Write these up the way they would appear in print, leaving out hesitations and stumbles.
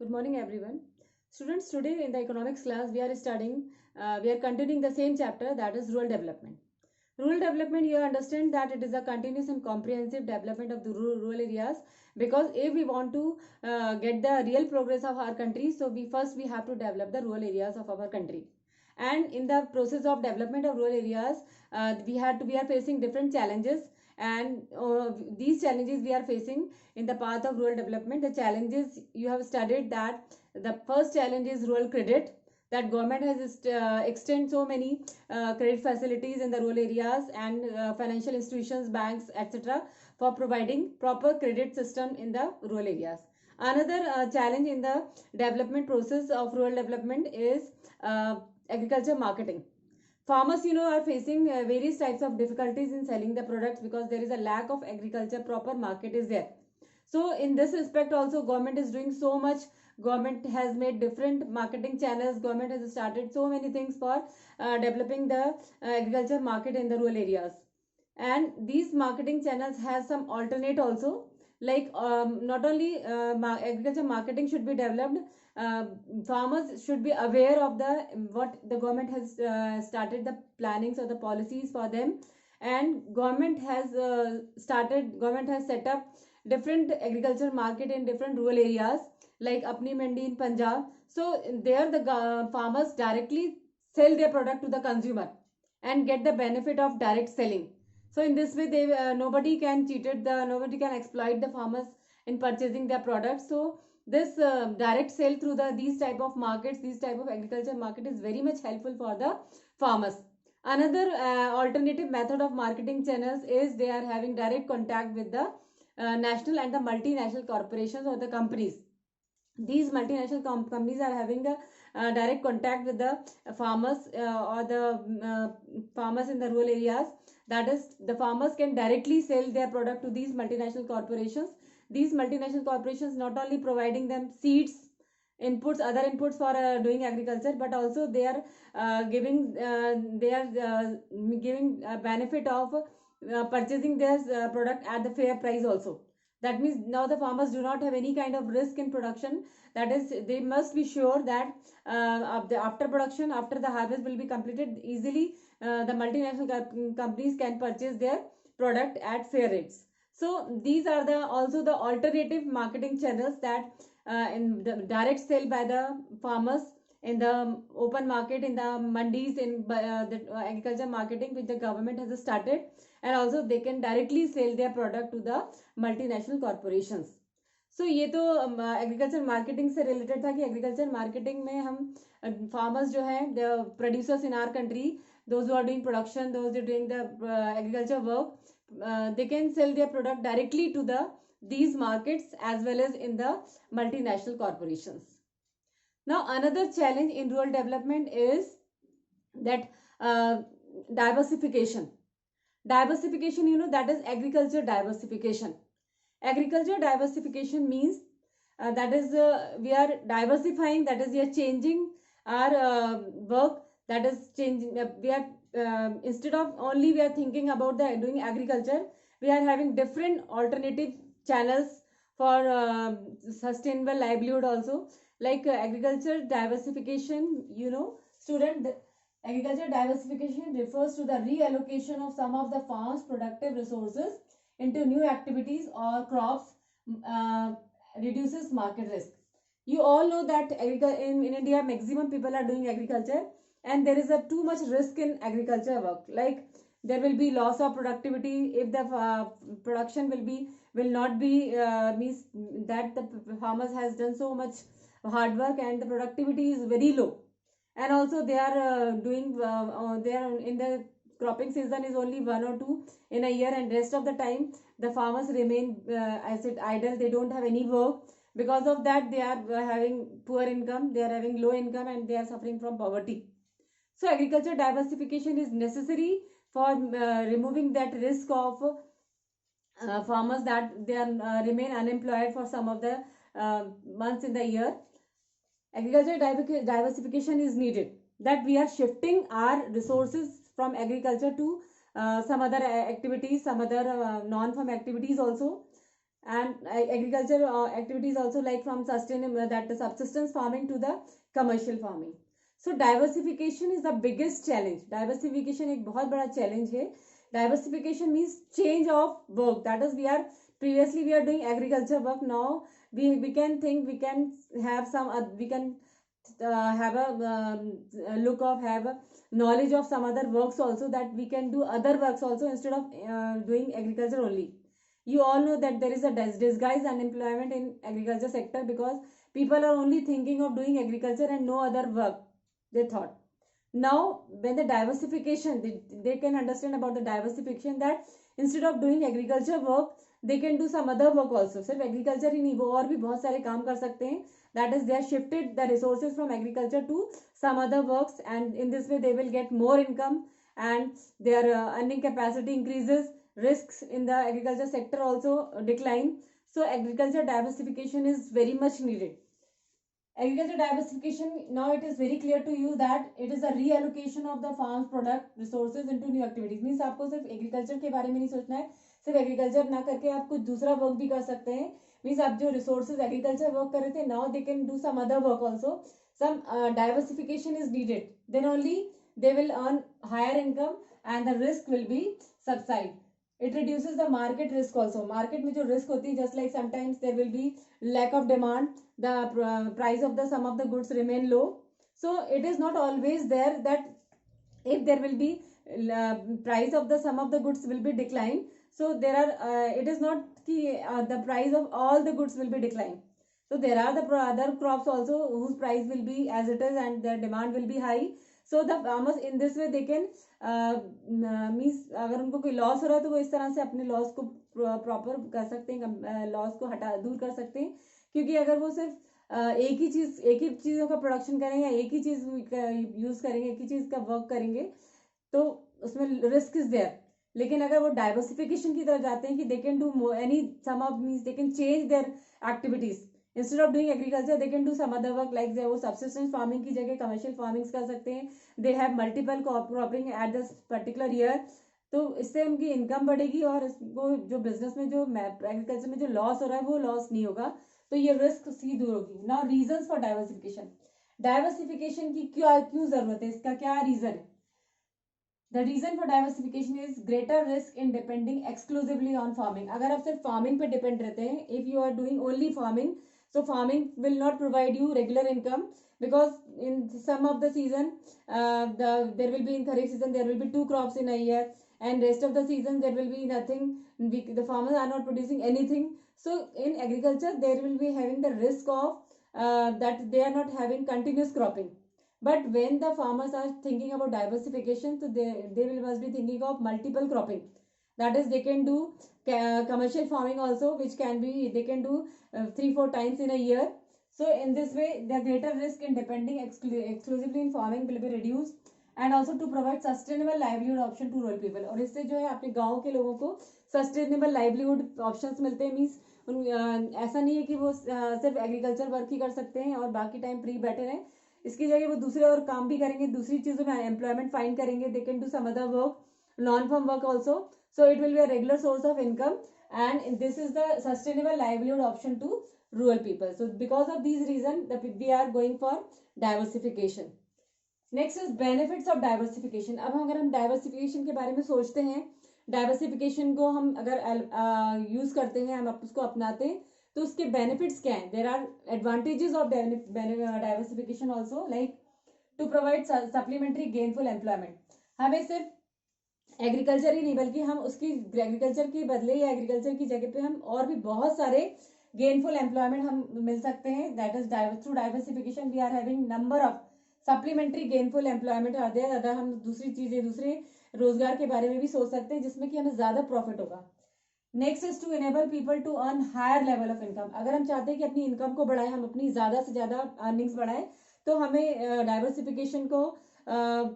Good morning, everyone. Students, today in the economics class, we are continuing the same chapter, that is rural development. Rural development, you understand that it is a continuous and comprehensive development of the rural areas, because if we want to get the real progress of our country, so we have to develop the rural areas of our country. And in the process of development of rural areas, we are facing different challenges, and these challenges we are facing in the path of rural development. The challenges you have studied, that the first challenge is rural credit, that government has extended so many credit facilities in the rural areas, and financial institutions, banks, etc., for providing proper credit system in the rural areas. Another challenge in the development process of rural development is agriculture marketing. Farmers, are facing various types of difficulties in selling the products, because there is a lack of agriculture proper market is there. So in this respect also, government is doing so much. Government has made different marketing channels. Government has started so many things for developing the agriculture market in the rural areas. And these marketing channels has some alternate also, like not only agriculture marketing should be developed, uh, farmers should be aware of the what the government has started the plannings or the policies for them. And government has set up different agriculture market in different rural areas, like Apni Mandi in Punjab. So there the farmers directly sell their product to the consumer and get the benefit of direct selling. So in this way, nobody can exploit the farmers in purchasing their products. So this direct sale through these type of markets, these type of agriculture market is very much helpful for the farmers. Another alternative method of marketing channels is they are having direct contact with the national and the multinational corporations or the companies. These multinational companies are having a direct contact with the farmers or the farmers in the rural areas. That is, the farmers can directly sell their product to these multinational corporations. These multinational corporations not only providing them seeds, inputs, other inputs for doing agriculture, but also they are giving benefit of purchasing their product at the fair price also. That means now the farmers do not have any kind of risk in production. That is, they must be sure that after production, after the harvest will be completed, easily the multinational companies can purchase their product at fair rates. So these are also the alternative marketing channels, that in the direct sale by the farmers in the open market, in the mandis, in the agriculture marketing which the government has started. And also they can directly sell their product to the multinational corporations. So ये तो agriculture marketing से related था, कि agriculture marketing में हम farmers जो है, the producers in our country, those who are doing production, those doing the agriculture work, they can sell their product directly to these markets as well as in the multinational corporations. Now another challenge in rural development is that diversification. That is agriculture diversification. Agriculture diversification means that is we are diversifying, that is we are changing our work, that is changing we are instead of only we are thinking about the doing agriculture, we are having different alternative channels for sustainable livelihood also, like agriculture diversification. Student, agriculture diversification refers to the reallocation of some of the farm's productive resources into new activities or crops, reduces market risk. You all know that in India, maximum people are doing agriculture, and there is a too much risk in agriculture work. Like there will be loss of productivity if the production will not be means that the farmers has done so much hard work and the productivity is very low. And also they are they are in the cropping season is only 1 or 2 in a year, and rest of the time the farmers remain idle. They don't have any work. Because of that, they are having poor income, they are having low income, and they are suffering from poverty. So agriculture diversification is necessary for removing that risk of farmers, that they are remain unemployed for some of the months in the year. Agriculture diversification is needed, that we are shifting our resources from agriculture to some other activities, some other non-farm activities also. and agriculture activities also, like from sustainable, that the subsistence farming to the commercial farming. So diversification is the biggest challenge. Diversification एक बहुत बड़ा challenge है. Diversification means change of work. That is, we are previously we are doing agriculture work. Now we can think we can have some we can have a look of, have a knowledge of some other works also, that we can do other works also instead of doing agriculture only. You all know that there is a disguised unemployment in agriculture sector, because people are only thinking of doing agriculture and no other work, they thought. Now when the diversification, they can understand about the diversification, that instead of doing agriculture work they can do some other work also. सिर्फ agriculture ही नहीं, वो और भी बहुत सारे काम कर सकते हैं. That is, they have shifted the resources from agriculture to some other works, and in this way they will get more income, and their earning capacity increases. Risks in the agriculture sector also decline. So agriculture diversification is very much needed. Agriculture diversification, now it is very clear to you that it is a reallocation of the farm's product resources into new activities. Means आपको सिर्फ agriculture के बारे में नहीं सोचना है, सिर्फ agriculture ना करके आप कुछ दूसरा वर्क भी कर सकते हैं. मीन्स आप जो रिसोर्सेज एग्रीकल्चर वर्क कर रहे थे, now they can do some other work also. Some diversification is needed, then only they will earn higher income and the risk will be subside. It reduces the market risk also. Market में जो risk होती है, just like sometimes there will be lack of demand, the price of the some of the goods remain low. So it is not always there that if there will be price of the some of the goods will be declined. So there are it is not ki the price of all the goods will be declined. So there are the other crops also whose price will be as it is and their demand will be high. So the farmers in this way they can means अगर उनको कोई loss हो रहा है तो वो इस तरह से अपने लॉस को प्रॉपर कर सकते हैं, लॉस को दूर कर सकते हैं. क्योंकि अगर वो सिर्फ एक ही चीज़ों का प्रोडक्शन करेंगे, एक ही चीज़ यूज़ करेंगे, एक ही चीज़ का वर्क करेंगे, तो उसमें रिस्क इज देयर. लेकिन अगर वो डाइवर्सिफिकेशन की तरफ जाते हैं कि they can do any some of means they can change their activities. Instead of doing agriculture they can do some other work, like वो सब्सिस्टेंस फार्मिंग की जगह कमर्शियल फार्मिंग कर सकते हैं. They have multiple cropping at this particular year. तो इससे उनकी income बढ़ेगी और वो जो बिजनेस में जो एग्रीकल्चर में जो लॉस हो रहा है वो लॉस नहीं होगा. तो ये रिस्क सी दूर होगी. Now reasons for diversification. Diversification की क्यों जरूरत है, इसका क्या रीजन है? The reason for diversification is greater risk in depending exclusively on farming. अगर आप सिर्फ फार्मिंग पे डिपेंड रहते हैं, if you are doing only farming, so farming will not provide you regular income, because in some of the season there will be in kharif season there will be 2 crops in a year, and rest of the season there will be nothing. The farmers are not producing anything. So in agriculture there will be having the risk of that they are not having continuous cropping. But when the farmers are thinking about diversification, so they will must be thinking of multiple cropping. That is, they can do commercial farming also, which can be they can do 3-4 times in a year. So in this way, the greater risk in depending exclusively in farming will be reduced, and also to provide sustainable livelihood option to rural people. और इससे जो है अपने गाँव के लोगों को sustainable livelihood options मिलते हैं. मीन्स ऐसा नहीं है कि वो सिर्फ एग्रीकल्चर वर्क ही कर सकते हैं और बाकी टाइम फ्री बैठे रहें. इसकी जगह वो दूसरे और काम भी करेंगे, दूसरी चीज़ों में एम्प्लॉयमेंट फाइंड करेंगे. They can do some other work, non farm work also. So it will be a regular source of income, and this is the sustainable livelihood option to rural people. So because of this reason we are going for diversification. Next is benefits of diversification. अब अगर हम diversification के बारे में सोचते हैं, diversification को हम अगर यूज़ करते हैं, हम उसको अपनाते हैं, तो उसके बेनिफिट्स क्या हैं? There are advantages of diversification also, like to provide supplementary gainful employment. हमें सिर्फ एग्रीकल्चर ही नहीं, बल्कि हम उसकी एग्रीकल्चर के बदले या एग्रीकल्चर की जगह पे हम और भी बहुत सारे गेनफुल एम्प्लॉयमेंट हम मिल सकते हैं. That is through diversification we are having number of supplementary gainful employment are there. अगर हम दूसरी चीजें, दूसरे रोजगार के बारे में भी सोच सकते हैं जिसमें कि हमें ज्यादा प्रॉफिट होगा. Next is to enable people to earn higher level of income. अगर हम चाहते हैं कि अपनी इनकम को बढ़ाएं, हम अपनी ज़्यादा से ज़्यादा अर्निंग्स बढ़ाएं, तो हमें डाइवर्सिफिकेशन को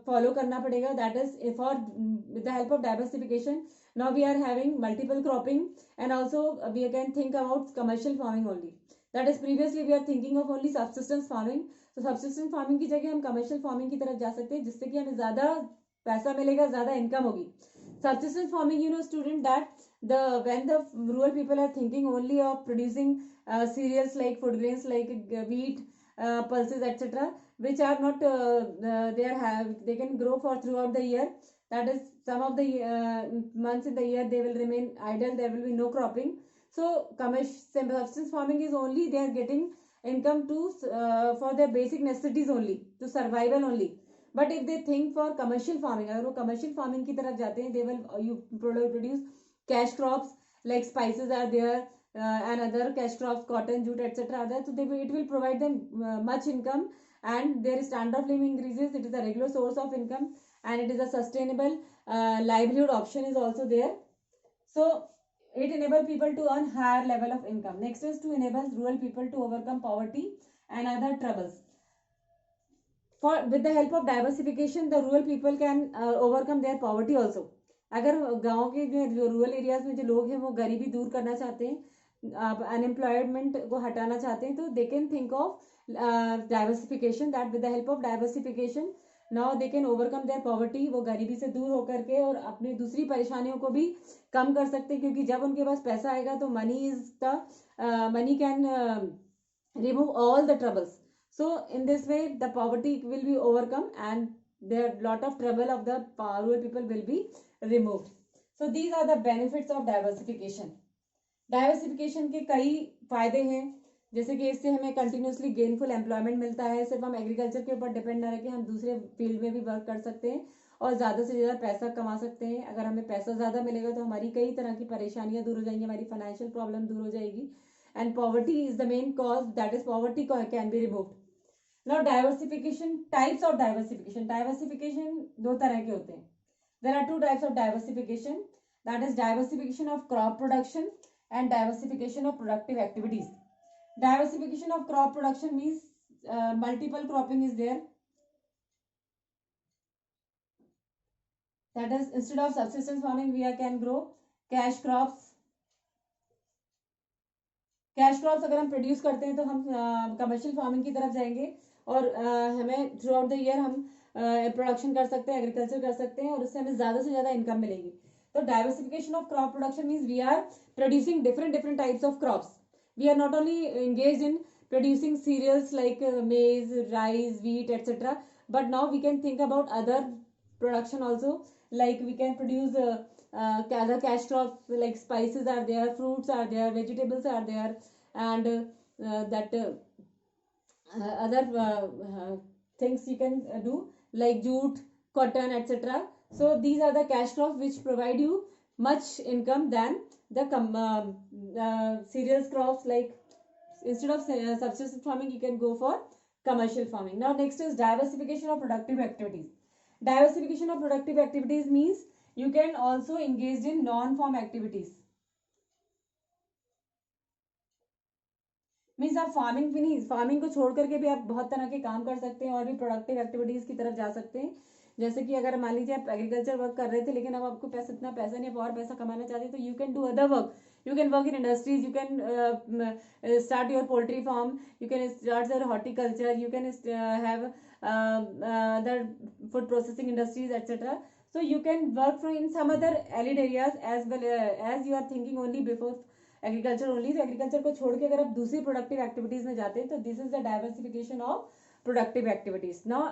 फॉलो करना पड़ेगा. That is for with the help of diversification now we are having multiple cropping, and also we can think about commercial farming only. That is previously we are thinking of only subsistence farming. तो subsistence farming की जगह हम commercial farming की तरफ जा सकते हैं, जिससे कि हमें ज़्यादा पैसा मिलेगा, ज़्यादा इनकम होगी. Subsistence farming, you know student, that when the rural people are thinking only of producing cereals like food grains like wheat, pulses, etc., which are not they can grow for throughout the year. That is, some of the months in the year they will remain idle, there will be no cropping. So commercial subsistence farming is only they are getting income to for their basic necessities only, to survival only. But if they think for commercial farming, अगर वो commercial farming की तरफ जाते हैं, they will you produce cash crops like spices are there, and other cash crops, cotton, jute, etc. are there. So it will provide them much income, and their standard of living increases. It is a regular source of income, and it is a sustainable livelihood option is also there. So it enables people to earn higher level of income. Next is to enable rural people to overcome poverty and other troubles. With the help of diversification, the rural people can overcome their poverty also. अगर गांव के जो rural areas में जो लोग हैं वो गरीबी दूर करना चाहते हैं, अनएम्प्लॉयमेंट को हटाना चाहते हैं, तो they can think of diversification. That with the help of diversification now they can overcome there poverty. वो गरीबी से दूर होकर के और अपनी दूसरी परेशानियों को भी कम कर सकते हैं, क्योंकि जब उनके पास पैसा आएगा तो money can remove all the troubles. So in this way the poverty will be overcome and there lot of trouble of the rural people will be removed. So these are the benefits of diversification. Diversification के कई फायदे हैं, जैसे कि इससे हमें continuously gainful employment मिलता है. सिर्फ हम एग्रीकल्चर के ऊपर डिपेंड ना रह के हम दूसरे फील्ड में भी वर्क कर सकते हैं और ज़्यादा से ज़्यादा पैसा कमा सकते हैं. अगर हमें पैसा ज़्यादा मिलेगा तो हमारी कई तरह की परेशानियां दूर हो जाएंगी, हमारी फाइनेंशियल प्रॉब्लम दूर हो जाएगी. And poverty is the main cause, that is poverty can be removed. Now diversification, types of diversification. Diversification दो तरह के होते हैं. There are two types of diversification. That is diversification of crop production and diversification of productive activities. Diversification of crop production means multiple cropping is there. That is, instead of subsistence farming we can grow cash crops. Cash crops अगर हम produce करते हैं तो हम commercial farming की तरफ जाएंगे और हमें थ्रू आउट द ईयर हम प्रोडक्शन कर सकते हैं, एग्रीकल्चर कर सकते हैं और उससे हमें ज़्यादा से ज़्यादा इनकम मिलेगी. तो diversification of crop production means we are producing different types of crops. We are not only engage in producing cereals like maize, rice, wheat, etc. But now we can think about other production also, like we can produce other cash crops like spices are there, fruits are there, vegetables are there, and other things you can do like jute, cotton, etc. So these are the cash crops which provide you much income than the cereals crops. Like instead of subsistence farming you can go for commercial farming. Now next is diversification of productive activities. Diversification of productive activities means you can also engage in non-farm activities. Means आप farming भी नहीं, farming को छोड़ करके भी आप बहुत तरह के काम कर सकते हैं और भी प्रोडक्टिव एक्टिविटीज की तरफ जा सकते हैं. जैसे कि अगर मान लीजिए आप एग्रीकल्चर वर्क कर रहे थे लेकिन अब आपको इतना पैसा नहीं, और पैसा कमाना चाहते हैं, तो you can do other work. You can work in industries, you can start your poultry farm, you can start your horticulture, you can have other food processing industries, etc. So you can work from in some other allied areas as well, as you are thinking only before agriculture only. तो agriculture को छोड़ के अगर आप दूसरी productive activities में जाते हैं तो this is the diversification of productive activities. Now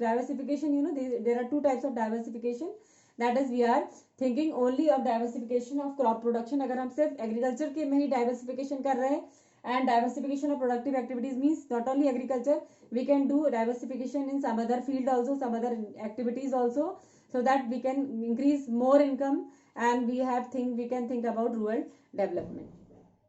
diversification, you know, there are two types of diversification. That is, we are thinking only of diversification of crop production. अगर हम सिर्फ एग्रीकल्चर के में ही diversification कर रहे हैं, and diversification of productive activities means not only agriculture, we can do diversification in some other field also, some other activities also, so that we can increase more income and we can think about rural development.